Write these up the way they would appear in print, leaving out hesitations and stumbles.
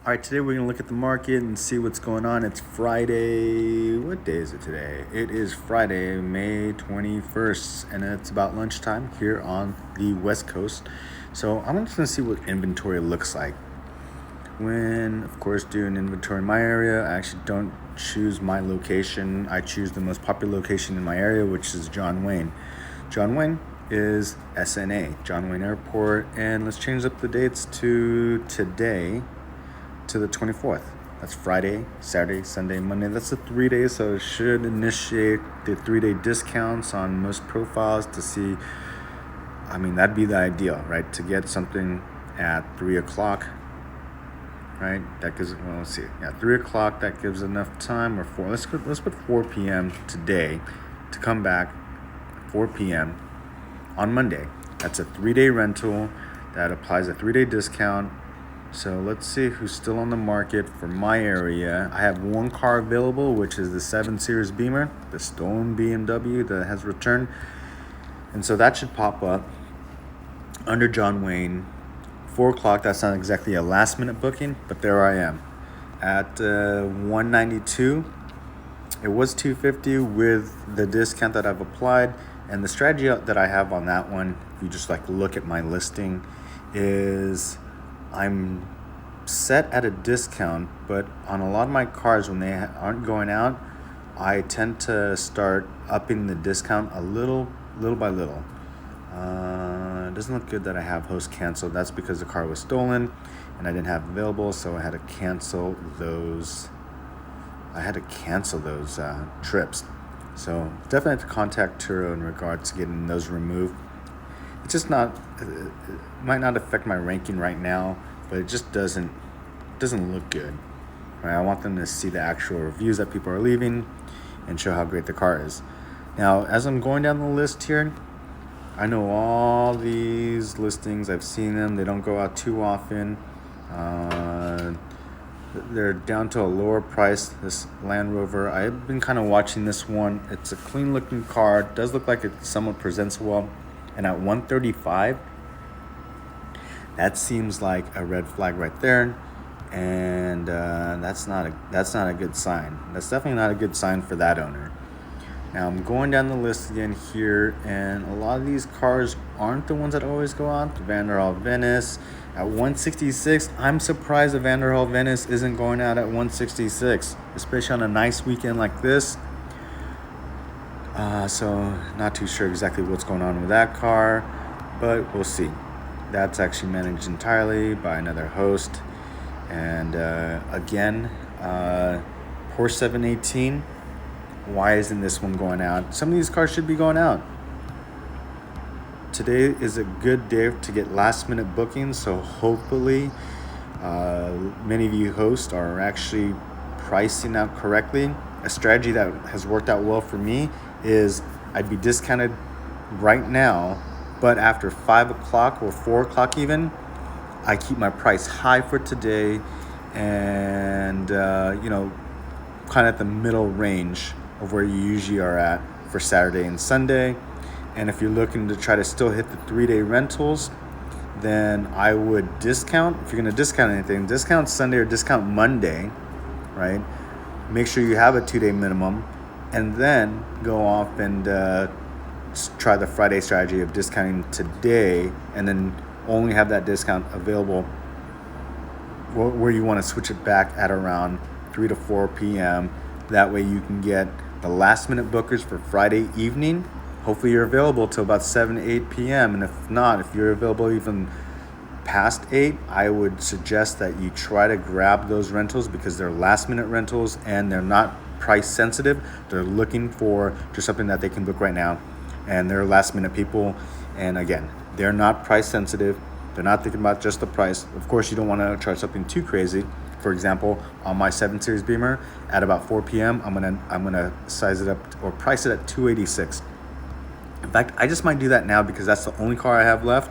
All right, today we're going to look at the market and see what's going on. It's Friday. What day is it today? It is Friday, May 21st, and it's about lunchtime here on the West Coast. So I'm just going to see what inventory looks like. When, of course, doing inventory in my area, I actually don't choose my location. I choose the most popular location in my area, which is John Wayne. John Wayne is SNA, John Wayne Airport, and let's change up the dates to today, to the 24th. That's Friday, Saturday, Sunday, Monday. That's the 3 days, so it should initiate the 3-day discounts on most profiles to see. I mean, that'd be the ideal, right? To get something at 3 o'clock, right? That gives, well, let's see. Yeah, 3 o'clock, that gives enough time, or 4. Let's put 4 p.m. today to come back 4 p.m. on Monday. That's a 3-day rental that applies a 3-day discount. So let's see who's still on the market for my area. I have one car available, which is the 7 Series Beamer, the stolen BMW that has returned. And so that should pop up under John Wayne. 4 o'clock, that's not exactly a last minute booking, but there I am at 192. It was 250 with the discount that I've applied. And the strategy that I have on that one, if you just look at my listing, is I'm set at a discount, but on a lot of my cars, when they aren't going out, I tend to start upping the discount a little by little. It doesn't look good that I have host canceled. That's because the car was stolen and I didn't have it available, so I had to cancel those. Trips. So definitely have to contact Turo in regards to getting those removed. It's just not, it might not affect my ranking right now, but it just doesn't look good. Right? I want them to see the actual reviews that people are leaving and show how great the car is. Now, as I'm going down the list here, I know all these listings. I've seen them. They don't go out too often. They're down to a lower price. This Land Rover, I've been kind of watching this one. It's a clean looking car. It does look like it somewhat presents well. And at 135, that seems like a red flag right there. And that's not a good sign. That's definitely not a good sign for that owner. Now I'm going down the list again here, and a lot of these cars aren't the ones that always go out. The Vanderhall Venice at 166. I'm surprised the Vanderhall Venice isn't going out at 166, especially on a nice weekend like this. So not too sure exactly what's going on with that car, but we'll see. That's actually managed entirely by another host. And again, Porsche 718. Why isn't this one going out? Some of these cars should be going out. Today is a good day to get last minute bookings, so hopefully many of you hosts are actually pricing out correctly. A strategy that has worked out well for me is I'd be discounted right now, but after 5 o'clock or 4 o'clock even, I keep my price high for today and, kind of at the middle range of where you usually are at for Saturday and Sunday. And if you're looking to try to still hit the 3-day rentals, then I would discount. If you're going to discount anything, discount Sunday or discount Monday, right? Make sure you have a 2-day minimum, and then go off and try the Friday strategy of discounting today, and then only have that discount available where you want to switch it back at around 3 to 4 p.m. That way you can get the last minute bookers for Friday evening. Hopefully you're available till about 7, 8 p.m. And if not, if you're available even past 8, I would suggest that you try to grab those rentals because they're last minute rentals and they're not price sensitive. They're looking for just something that they can book right now. And they're last minute people. And again, they're not price sensitive. They're not thinking about just the price. Of course, you don't want to charge something too crazy. For example, on my 7 Series Beamer, at about 4 p.m., I'm gonna size it up or price it at $286. In fact, I just might do that now because that's the only car I have left.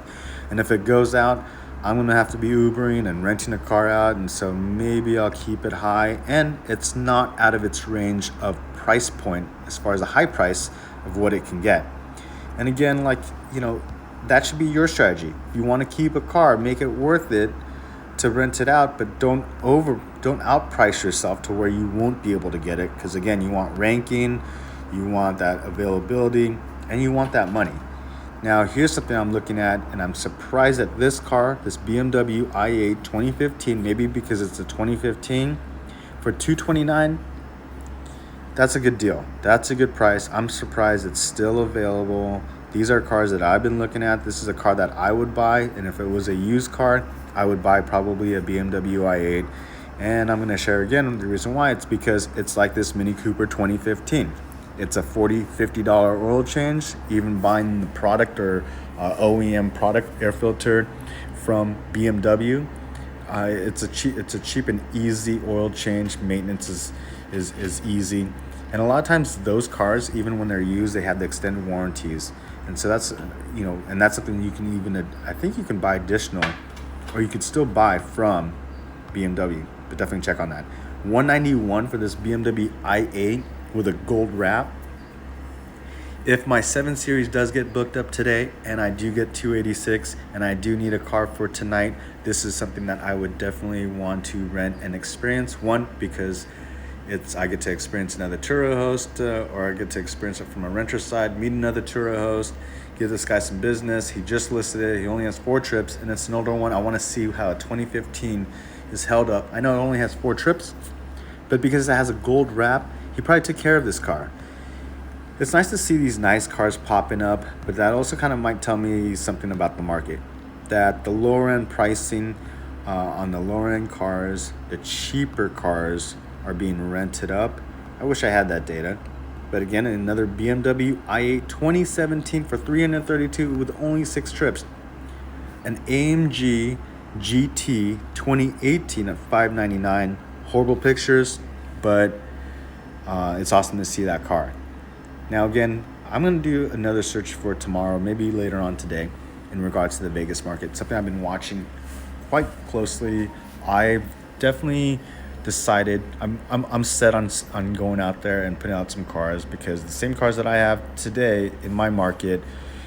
And if it goes out, I'm gonna have to be Ubering and renting a car out, and so maybe I'll keep it high. And it's not out of its range of price point as far as the high price of what it can get. And again, that should be your strategy. If you want to keep a car, make it worth it. to rent it out, but don't outprice yourself to where you won't be able to get it, because again, you want ranking, you want that availability, and you want that money. Now, here's something I'm looking at, and I'm surprised that this car, this BMW i8 2015, maybe because it's a 2015, for $229, that's a good deal. That's a good price. I'm surprised it's still available. These are cars that I've been looking at. This is a car that I would buy, and if it was a used car, I would buy probably a BMW i8. And I'm going to share again the reason why. It's because it's like this Mini Cooper 2015. It's a $40, $50 oil change. Even buying the product or OEM product air filter from BMW, it's a cheap and easy oil change. Maintenance is easy, and a lot of times those cars, even when they're used, they have the extended warranties, and so that's and that's something you can even, I think you can buy additional, or you could still buy from BMW, but definitely check on that. $191 for this BMW i8 with a gold wrap. If my 7 Series does get booked up today and I do get 286 and I do need a car for tonight, this is something that I would definitely want to rent and experience. One, because I get to experience another Turo host, or I get to experience it from a renter side, meet another Turo host, give this guy some business. He just listed it. He only has 4 trips, and it's an older one. I want to see how a 2015 is held up. I know it only has 4 trips, but because it has a gold wrap, he probably took care of this car. It's nice to see these nice cars popping up, but that also kind of might tell me something about the market. That the lower end pricing on the lower end cars, the cheaper cars are being rented up. I wish I had that data. But again, another BMW i8 2017 for $332 with only 6 trips. An AMG GT 2018 at $599. Horrible pictures, but it's awesome to see that car. Now again, I'm going to do another search for tomorrow, maybe later on today, in regards to the Vegas market. Something I've been watching quite closely. I've definitely decided I'm set on going out there and putting out some cars, because the same cars that I have today in my market,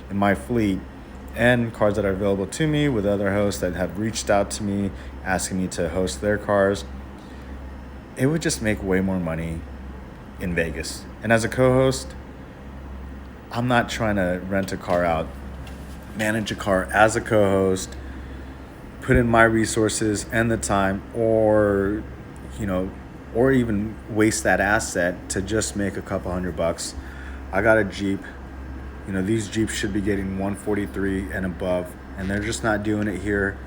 in my fleet, and cars that are available to me with other hosts that have reached out to me asking me to host their cars, it would just make way more money in Vegas. And as a co-host, I'm not trying to rent a car out, manage a car as a co-host, put in my resources and the time, or even waste that asset to just make a couple $100. I got a Jeep. These Jeeps should be getting 143 and above, and they're just not doing it here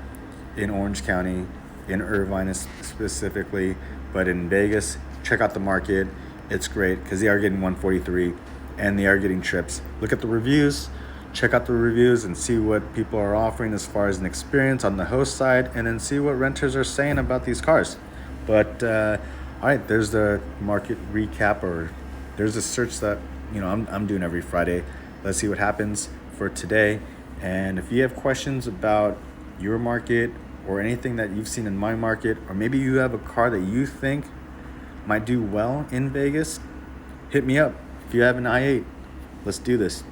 in Orange County, in Irvine specifically, but in Vegas. Check out the market. It's great because they are getting 143 and they are getting trips. Look at the reviews, check out the reviews and see what people are offering as far as an experience on the host side, and then see what renters are saying about these cars. But all right, there's the market recap, or there's a search that I'm doing every Friday. Let's see what happens for today. And if you have questions about your market or anything that you've seen in my market, or maybe you have a car that you think might do well in Vegas, hit me up. If you have an i8, let's do this.